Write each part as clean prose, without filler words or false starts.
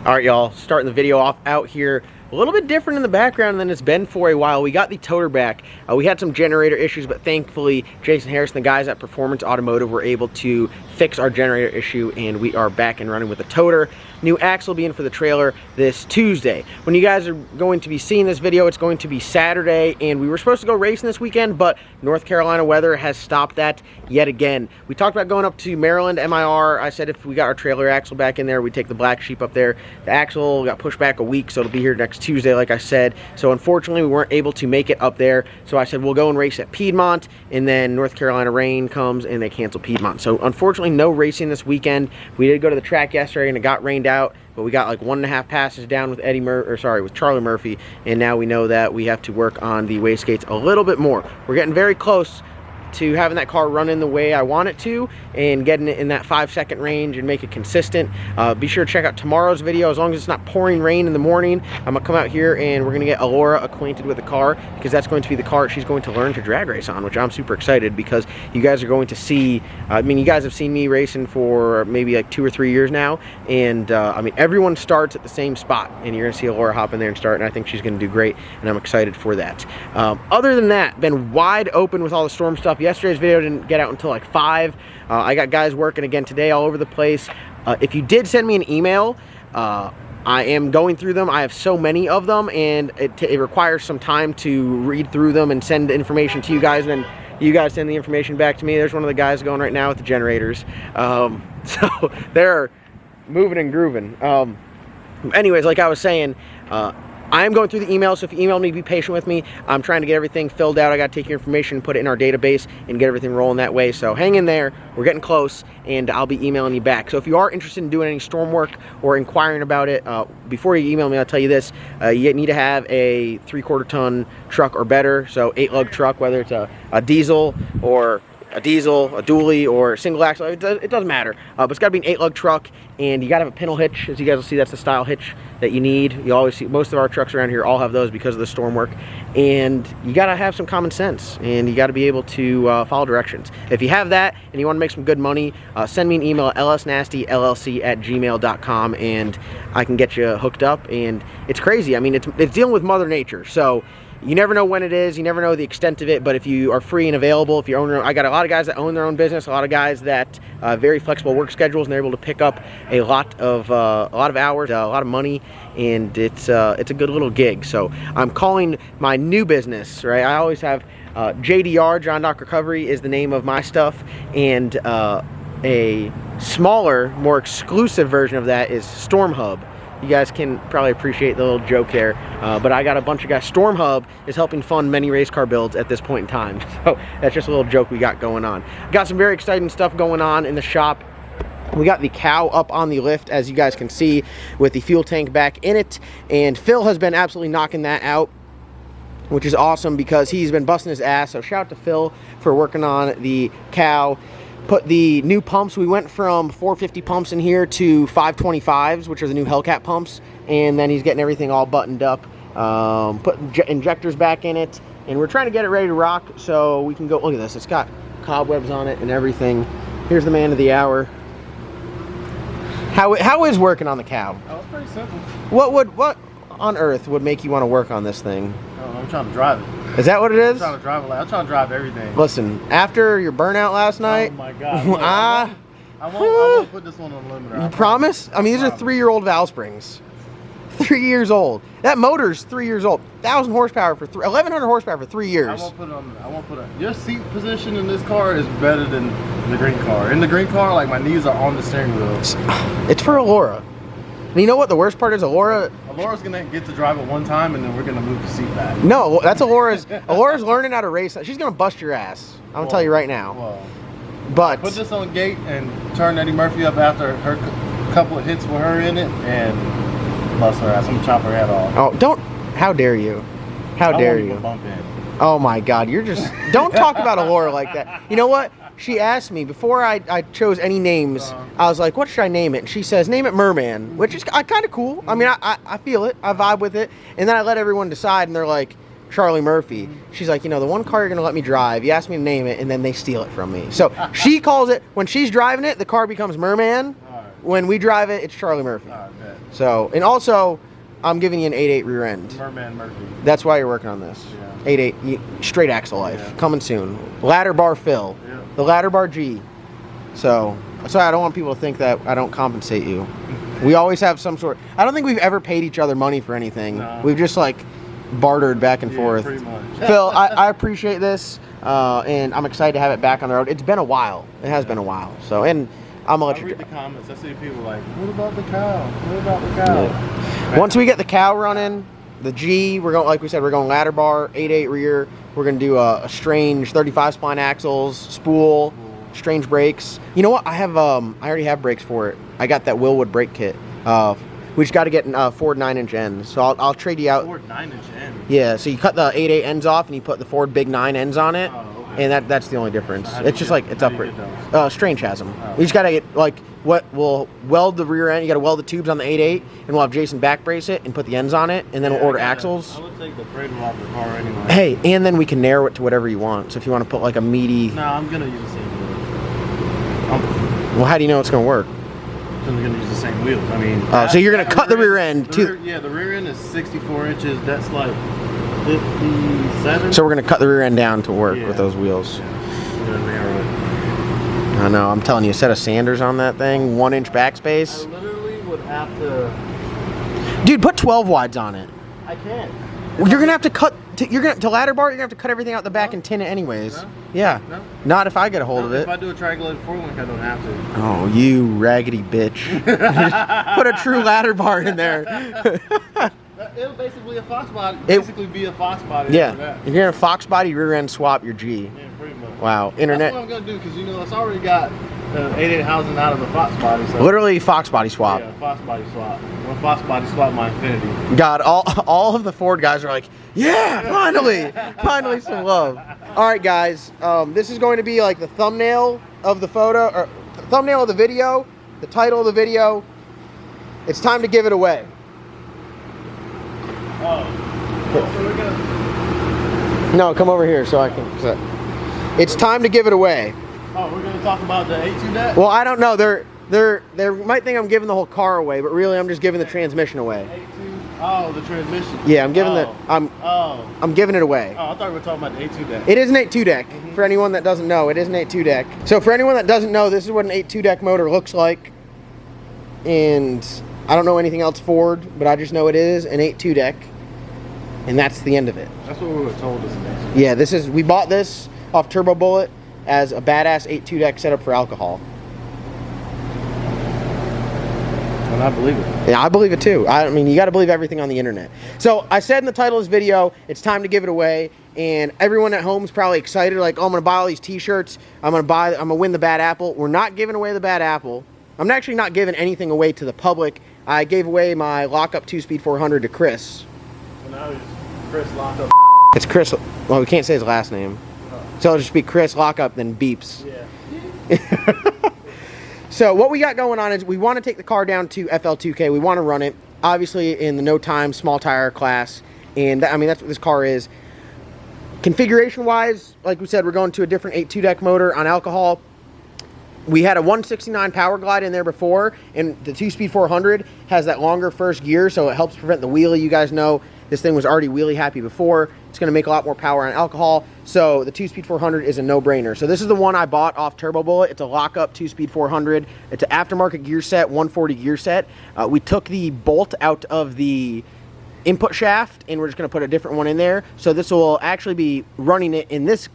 All right, y'all, starting the video off out here. A little bit different in the background than it's been for a while. We got the toter back. We had some generator issues, but thankfully Jason Harris and the guys at Performance Automotive were able to fix our generator issue, and we are back and running with the toter. New axle will be in for the trailer this Tuesday. When you guys are going to be seeing this video, it's going to be Saturday, and we were supposed to go racing this weekend, but North Carolina weather has stopped that yet again. We talked about going up to Maryland, MIR. I said if we got our trailer axle back in there, we'd take the Black Sheep up there. The axle got pushed back a week, so it'll be here next Tuesday, like I said. So unfortunately, we weren't able to make it up there. So I said we'll go and race at Piedmont, and then North Carolina rain comes and they cancel Piedmont. So unfortunately, no racing this weekend. We did go to the track yesterday and it got rained out, but we got like 1.5 passes down with with Charlie Murphy, and now we know that we have to work on the wastegates a little bit more. We're getting very close to having that car run in the way I want it to and getting it in that 5-second range and make it consistent. Be sure to check out tomorrow's video. As long as it's not pouring rain in the morning, I'm gonna come out here and we're gonna get Alora acquainted with the car, because that's going to be the car she's going to learn to drag race on, which I'm super excited, because you guys are going to see, I mean, you guys have seen me racing for maybe like 2 or 3 years now, and I mean, everyone starts at the same spot, and you're gonna see Alora hop in there and start, and I think she's gonna do great, and I'm excited for that. Other than that, been wide open with all the storm stuff. Yesterday's video didn't get out until like 5. I got guys working again today all over the place. If you did send me an email, I am going through them. I have so many of them, and it requires some time to read through them and send information to you guys, and then you guys send the information back to me. There's one of the guys going right now with the generators. So they're moving and grooving. Anyways, like I was saying, I am going through the emails, so if you email me, be patient with me. I'm trying to get everything filled out. I got to take your information, put it in our database, and get everything rolling that way. So hang in there. We're getting close, and I'll be emailing you back. So if you are interested in doing any storm work or inquiring about it, before you email me, I'll tell you this. You need to have a 3/4 ton truck or better, so 8-lug truck, whether it's a diesel or a dually, or a single axle, it doesn't matter. But it's got to be an 8-lug truck, and you got to have a pintle hitch. As you guys will see, that's the style hitch that you need. You always see, most of our trucks around here all have those because of the storm work. And you got to have some common sense, and you got to be able to follow directions. If you have that and you want to make some good money, send me an email at lsnastyllc@gmail.com, and I can get you hooked up. And it's crazy. I mean, it's dealing with Mother Nature, so you never know when it is, you never know the extent of it, but if you are free and available, if you own your own, I got a lot of guys that own their own business, a lot of guys that very flexible work schedules, and they're able to pick up a lot of hours, a lot of money, and it's a good little gig. So I'm calling my new business, right? I always have JDR, John Dock Recovery, is the name of my stuff, and a smaller, more exclusive version of that is Storm Hub. You guys can probably appreciate the little joke there, but I got a bunch of guys. Storm Hub is helping fund many race car builds at this point in time, so that's just a little joke we got going on. Got some very exciting stuff going on in the shop. We got the cow up on the lift, as you guys can see, with the fuel tank back in it, and Phil has been absolutely knocking that out, which is awesome because he's been busting his ass. So shout out to Phil for working on the cow. Put the new pumps, we went from 450 pumps in here to 525s, which are the new Hellcat pumps, and then he's getting everything all buttoned up. Put injectors back in it, and we're trying to get it ready to rock so we can go. Look at this, it's got cobwebs on it and everything. Here's the man of the hour. How is working on the cow? Oh, it's pretty simple. What on earth would make you want to work on this thing? Oh, I'm trying to drive it. Is that what it is? I'm trying to drive everything. Listen, after your burnout last night, oh my God, I won't put this one on the limiter. You promise? I mean, these are 3-year-old valve springs. 3 years old. That motor's 3 years old. 1,000 horsepower for 1,100 horsepower for 3 years. I won't put it. Your seat position in this car is better than the green car. In the green car, like, my knees are on the steering wheel. It's for Alora. And you know what the worst part is? Alora's gonna get to drive it one time, and then we're gonna move the seat back. No, that's Alora's learning how to race. She's gonna bust your ass. I'm gonna tell you right now. Well, but put this on gate and turn Eddie Murphy up after her couple of hits with her in it, and bust her ass. I'm gonna chop her head off. Oh, don't! How dare you? How dare you? Bump in. Oh my God! You're just don't talk about Alora like that. You know what? She asked me before I chose any names. I was like, what should I name it? And she says, name it Merman, which is kind of cool. I mean, I feel it. I vibe with it. And then I let everyone decide, and they're like, Charlie Murphy. She's like, you know, the one car you're going to let me drive, you asked me to name it, and then they steal it from me. So she calls it, when she's driving it, the car becomes Merman. when we drive it, it's Charlie Murphy. I bet. So, and also, I'm giving you an 8.8 rear end. Merman Murphy. That's why you're working on this. Yeah. 8.8 straight axle life, Yeah. coming soon. Ladder bar fill, Yeah. the ladder bar G. So that's why I don't want people to think that I don't compensate you. We always have some sort. I don't think we've ever paid each other money for anything. No. We've just like bartered back and forth. Pretty much. Phil, I appreciate this, and I'm excited to have it back on the road. It's been a while. It has been a while. So, and I'm gonna let I you. read the comments. I see people like, what about the cow? What about the cow? Yeah. Once we get the cow running, the G, we're going, like we said, we're going ladder bar, 8.8 rear. We're gonna do a strange 35 spline axles, spool, strange brakes. You know what? I already have brakes for it. I got that Willwood brake kit. We just got to get Ford 9-inch ends. So I'll trade you out. Ford 9-inch ends. Yeah. So you cut the 8.8 ends off and you put the Ford big 9 ends on it. Oh, okay. And that's the only difference. So It's just like it's upward. Strange has them. Oh. We just gotta get like what we'll weld the rear end. You gotta weld the tubes on the 8.8, and we'll have Jason back brace it and put the ends on it, and then we'll order axles. I would take the cradle off the car anyway. Hey, and then we can narrow it to whatever you want. So if you want to put like a meaty, No, I'm gonna use the same wheels. well, how do you know it's gonna work? I'm gonna use the same wheels. I mean. So you're gonna cut the rear end too. Yeah, the rear end is 64 inches. That's like 57. So we're gonna cut the rear end down to work Yeah. with those wheels. Yeah, I'm gonna narrow it. I know. I'm telling you, a set of Sanders on that thing, 1-inch backspace. I literally would have to. Dude, put 12 wides on it. I can't. Well, you're gonna have to cut. To ladder bar, you're gonna have to cut everything out the back and tin it anyways. No? Yeah. No? Not if I get a hold of If it. I do a triangulated 4-link, I don't have to. Oh, you raggedy bitch! Put a true ladder bar in there. It'll basically a Fox body. It- Basically be a Fox body. Yeah, after that. you're gonna Fox body rear end swap your G. Yeah, pretty much. Wow, That's internet. what I'm gonna do because it's already got 8.8 housing out of the Fox body. So Literally Fox body swap. Yeah, Fox body swap. One Fox body swap my Infinity. God, all of the Ford guys are like, yeah, finally some love. All right, guys, this is going to be like the thumbnail of the photo, or thumbnail of the video, the title of the video. It's time to give it away. Oh. So we're gonna. No, come over here so I can. It's time to give it away. Oh, we're gonna talk about the A2 deck. Well, I don't know. They might think I'm giving the whole car away, but really I'm just giving the transmission away. A2. Oh, the transmission. Yeah, I'm giving Oh. I'm giving it away. Oh, I thought we were talking about the A2 deck. It is an 8.2 deck. For anyone that doesn't know, it is an 8.2 deck. So for anyone that doesn't know, this is what an 8.2 deck motor looks like. And I don't know anything else Ford, but I just know it is an 8.2 deck. And that's the end of it. That's what we were told this next. Yeah, we bought this off Turbo Bullet as a badass 8.2 deck setup for alcohol. And I believe it. Yeah, I believe it too. I mean, you got to believe everything on the internet. So I said in the title of this video, it's time to give it away. And everyone at home is probably excited, like, oh, I'm going to buy all these t-shirts. I'm going to win the bad apple. We're not giving away the bad apple. I'm actually not giving anything away to the public. I gave away my lockup 2-speed 400 to Chris. So now it's Chris Lockup. It's Chris. Well, we can't say his last name. So it'll just be Chris Lockup, then beeps. Yeah. So what we got going on is we want to take the car down to FL2K. We want to run it, obviously, in the no time small tire class. And I mean, that's what this car is. Configuration wise, like we said, we're going to a different 8.2 deck motor on alcohol. We had a 169 Power Glide in there before, and the 2-speed 400 has that longer first gear, so it helps prevent the wheelie. You guys know this thing was already wheelie happy before. It's going to make a lot more power on alcohol, so the 2-speed 400 is a no-brainer. So this is the one I bought off Turbo Bullet. It's a lockup 2-speed 400. It's an aftermarket gear set, 140 gear set. We took the bolt out of the input shaft, and we're just going to put a different one in there. So this will actually be running it in this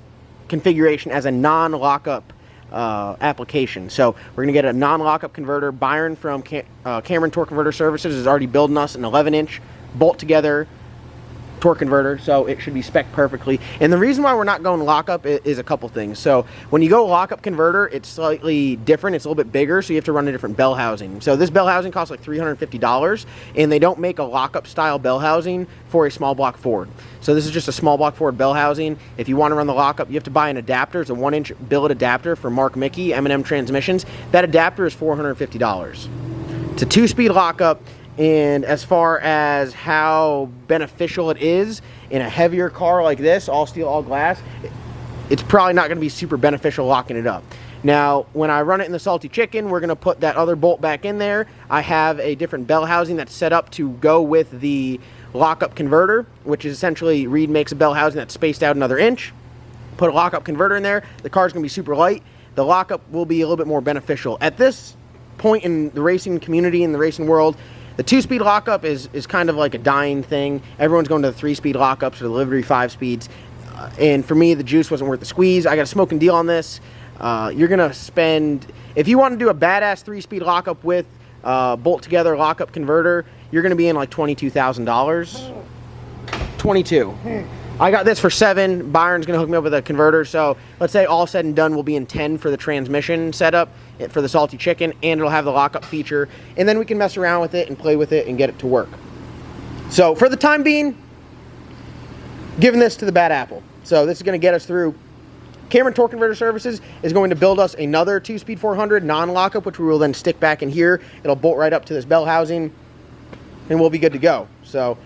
configuration as a non-lockup application. So we're going to get a non-lockup converter. Byron from Cameron Torque Converter Services is already building us an 11-inch bolt together torque converter, so it should be spec'd perfectly. And the reason why we're not going lockup is a couple things. So when you go lockup converter, it's slightly different. It's a little bit bigger, so you have to run a different bell housing. So this bell housing costs like $350, and they don't make a lockup style bell housing for a small block Ford. So this is just a small block Ford bell housing. If you want to run the lockup, you have to buy an adapter. It's a 1-inch billet adapter for Mark Mickey M&M Transmissions. That adapter is $450. It's a 2-speed lockup. And as far as how beneficial it is in a heavier car like this, all steel, all glass, it's probably not going to be super beneficial locking it up. Now, when I run it in the salty chicken, we're going to put that other bolt back in there. I have a different bell housing that's set up to go with the lockup converter, which is essentially Reed makes a bell housing that's spaced out another inch. Put a lockup converter in there. The car's going to be super light. The lockup will be a little bit more beneficial. At this point in the racing community, in the racing world, the 2-speed lockup is kind of like a dying thing. Everyone's going to the 3-speed lockups or the Liberty 5-speeds. And for me, the juice wasn't worth the squeeze. I got a smoking deal on this. You're going to spend, if you want to do a badass 3-speed lockup with bolt together lockup converter, you're going to be in like $22,000. 22. I got this for 7. Byron's going to hook me up with a converter. So let's say all said and done, we'll be in 10 for the transmission setup for the salty chicken, and it'll have the lockup feature. And then we can mess around with it and play with it and get it to work. So for the time being, giving this to the Bad Apple. So this is going to get us through. Cameron Torque Converter Services is going to build us another 2-speed 400 non-lockup, which we will then stick back in here. It'll bolt right up to this bell housing, and we'll be good to go. So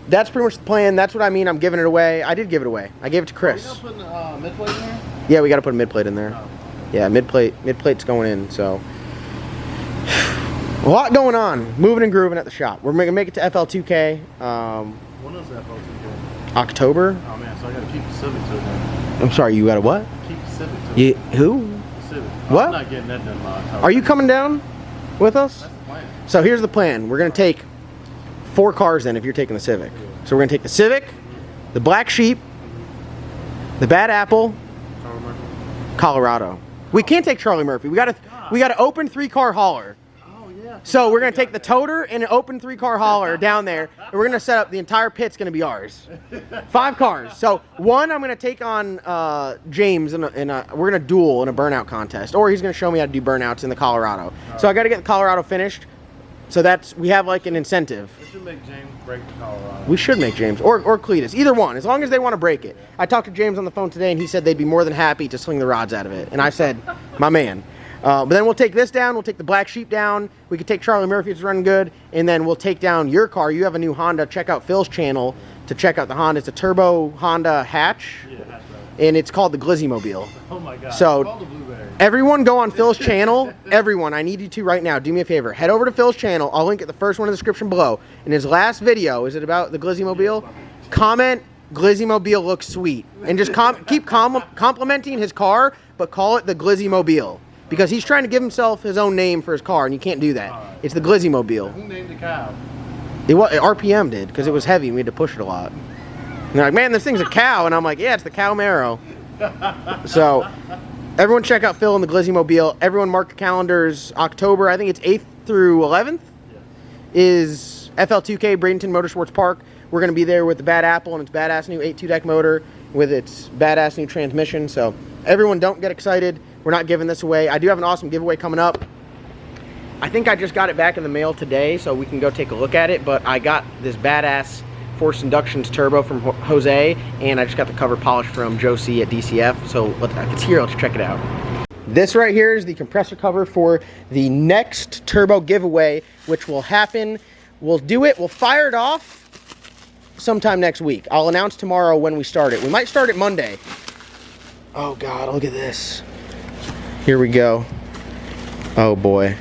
that's pretty much the plan. That's what I mean. I'm giving it away. I did give it away. I gave it to Chris. Are we gonna put mid-plate in there? Yeah, we got to put a mid-plate in there. Oh. Yeah, mid-plate's going in. So a lot going on. Moving and grooving at the shop. We're going to make it to FL2K. When is that FL2K? October. Oh man, so I gotta keep the Civic to it then. I'm sorry, you got a what? Keep the Civic to it. Who? Civic. What? I'm not getting that done by October. Are you coming down with us? That's the plan. So here's the plan. We're going to take 4 cars then if you're taking the Civic. So we're going to take the Civic, the Black Sheep, the Bad Apple, Colorado. We can't take Charlie Murphy. We got to open 3-car hauler. Oh yeah. So we're going to take the toter and an open 3-car hauler down there, and we're going to set up the entire pit's going to be ours. 5 cars. So one, I'm going to take on James, we're going to duel in a burnout contest, or he's going to show me how to do burnouts in the Colorado. So I got to get the Colorado finished. So we have like an incentive. We should make James break the Colorado. We should make James or Cletus, either one, as long as they want to break it. I talked to James on the phone today, and he said they'd be more than happy to sling the rods out of it. And I said, my man. But then we'll take this down. We'll take the Black Sheep down. We could take Charlie Murphy, it's running good. And then we'll take down your car. You have a new Honda. Check out Phil's channel to check out the Honda. It's a turbo Honda hatch. Yeah, that's right. And it's called the Glizzy Mobile. Oh my god. So it's called the Blueberry. Everyone go on Phil's channel. Everyone, I need you to right now. Do me a favor. Head over to Phil's channel. I'll link it the first one in the description below. In his last video, is it about the Glizzy Mobile? Comment, Glizzy Mobile looks sweet. And just keep complimenting his car, but call it the Glizzy Mobile. Because he's trying to give himself his own name for his car, and you can't do that. Right. It's the Glizzy Mobile. Who named the cow? RPM did, because it was heavy and we had to push it a lot. And they're like, man, this thing's a cow. And I'm like, yeah, it's the Cow Marrow. So everyone check out Phil and the Glizzy Mobile. Everyone mark the calendars. October, I think it's 8th through 11th, is FL2K Bradenton Motorsports Park. We're going to be there with the Bad Apple and its badass new 8.2 deck motor with its badass new transmission. So everyone don't get excited. We're not giving this away. I do have an awesome giveaway coming up. I think I just got it back in the mail today, so we can go take a look at it. But I got this badass Forced Inductions Turbo from Jose, and I just got the cover polish from Joe C at DCF. So it's here. Let's check it out. This right here is the compressor cover for the next turbo giveaway, which will happen. We'll do it. We'll fire it off sometime next week. I'll announce tomorrow when we start it. We might start it Monday. Oh God, look at this. Here we go. Oh boy.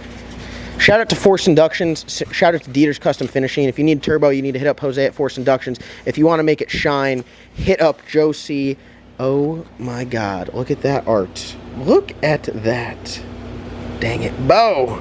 Shout out to Forced Inductions. Shout out to Dieter's Custom Finishing. If you need turbo, you need to hit up Jose at Forced Inductions. If you want to make it shine, hit up Joe C. Oh my God, look at that art. Look at that. Dang it, Bo.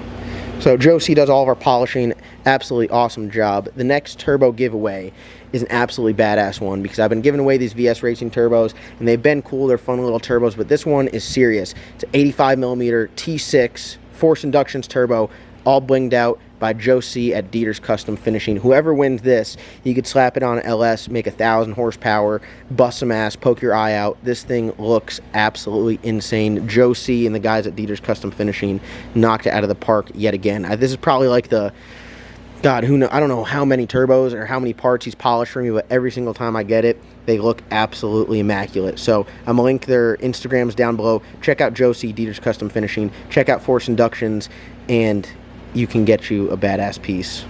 So Joe C does all of our polishing. Absolutely awesome job. The next turbo giveaway is an absolutely badass one because I've been giving away these VS Racing turbos and they've been cool. They're fun little turbos, but this one is serious. It's an 85mm T6 Forced Inductions turbo, all blinged out by Joe C at Dieter's Custom Finishing. Whoever wins this, you could slap it on an LS, make 1,000 horsepower, bust some ass, poke your eye out. This thing looks absolutely insane. Joe C and the guys at Dieter's Custom Finishing knocked it out of the park yet again. This is probably like the, God, who knows? I don't know how many turbos or how many parts he's polished for me, but every single time I get it, they look absolutely immaculate. So I'm going to link their Instagrams down below. Check out Joe C, Dieter's Custom Finishing. Check out Forced Inductions, and you can get you a badass piece.